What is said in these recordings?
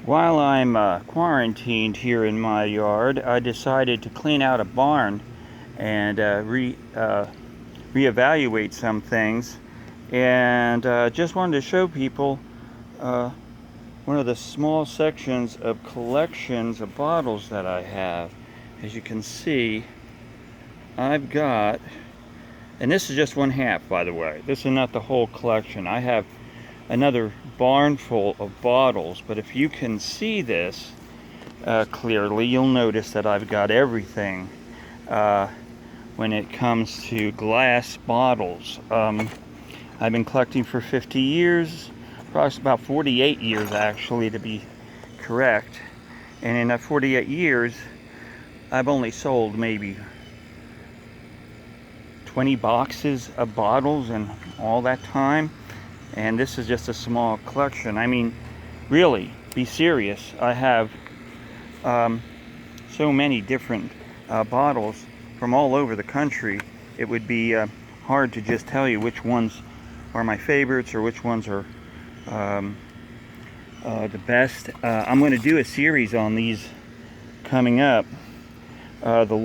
While I'm quarantined here in my yard, I decided to clean out a barn and reevaluate some things, and just wanted to show people one of the small sections of collections of bottles that I have. As you can see, I've got, and this is just one half, by the way. This is not the whole collection. I have another barn full of bottles, but if you can see this clearly, you'll notice that I've got everything when it comes to glass bottles. I've been collecting for 50 years, about 48 years actually, to be correct. And in that 48 years, I've only sold maybe 20 boxes of bottles in all that time. And this is just a small collection. I mean, really, be serious. I have so many different bottles from all over the country. It would be hard to just tell you which ones are my favorites or which ones are the best. I'm going to do a series on these coming up. The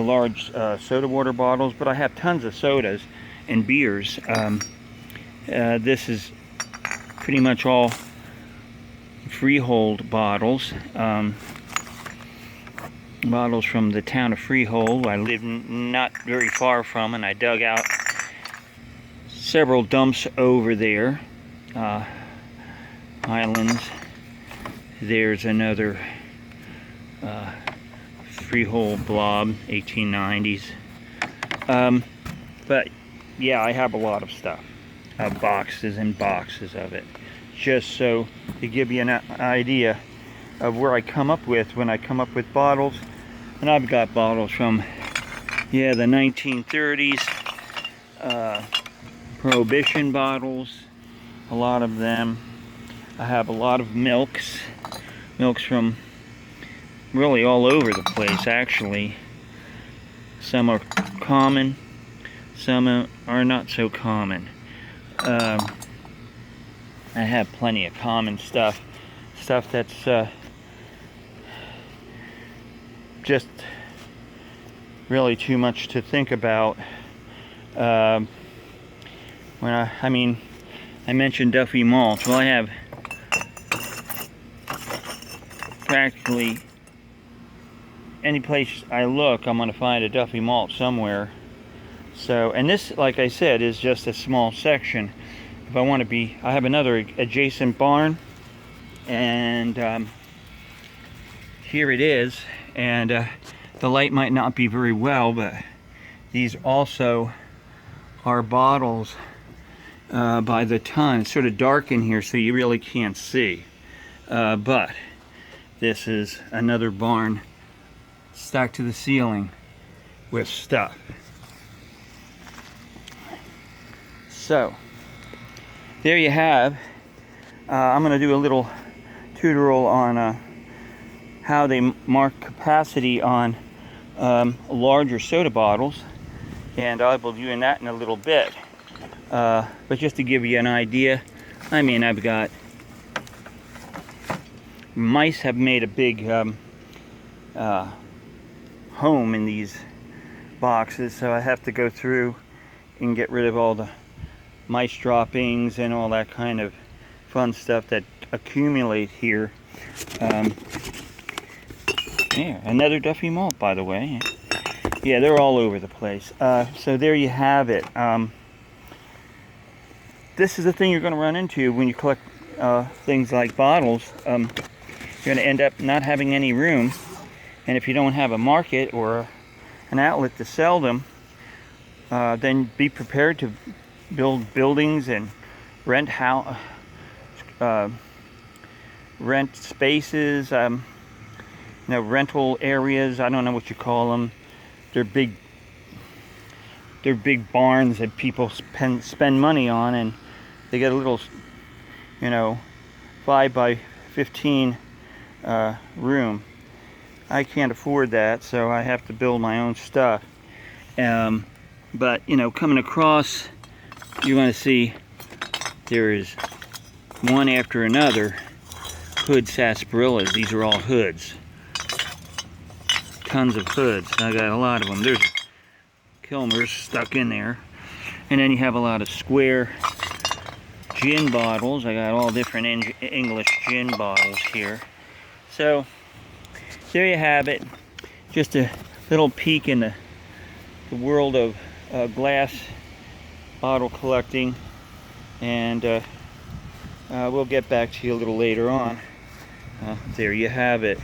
large soda water bottles, but I have tons of sodas and beers. This is pretty much all Freehold bottles. Bottles from the town of Freehold. I live not very far from, and I dug out several dumps over there. Highlands. There's another Freehold blob, 1890s. But yeah, I have a lot of stuff, boxes and boxes of it, just so to give you an idea of where I come up with when I come up with bottles. And I've got bottles from the 1930s, Prohibition bottles, a lot of them. I have a lot of milks from really all over the place, actually. Some are common, some are not so common. I have plenty of common stuff that's just really too much to think about. I mentioned Duffy malts. Well, I have practically any place I look, I'm going to find a Duffy malt somewhere. So, and this, like I said, is just a small section. If I want to be, I have another adjacent barn, and here it is. And the light might not be very well, but these also are bottles by the ton. It's sort of dark in here, so you really can't see. But this is another barn stacked to the ceiling with stuff. So there you have. I'm going to do a little tutorial on how they mark capacity on larger soda bottles, and I will be doing that in a little bit. But just to give you an idea, I mean, I've got mice have made a big home in these boxes, so I have to go through and get rid of all the mice droppings and all that kind of fun stuff that accumulate here. Yeah, another Duffy malt, by the way. Yeah, they're all over the place. So there you have it. This is the thing you're going to run into when you collect things like bottles. You're going to end up not having any room, and if you don't have a market or an outlet to sell them, then be prepared to build buildings and rent spaces, rental areas. I don't know what you call them. They're big barns that people spend money on, and they get a little, 5 by 15 room. I can't afford that, so I have to build my own stuff. But coming across you're going to see there is one after another hood sarsaparillas. These are all hoods. Tons of hoods. I got a lot of them. There's Kilmer's stuck in there. And then you have a lot of square gin bottles. I got all different English gin bottles here. So there you have it. Just a little peek in the world of glass bottle collecting. And we'll get back to you a little later on. There you have it.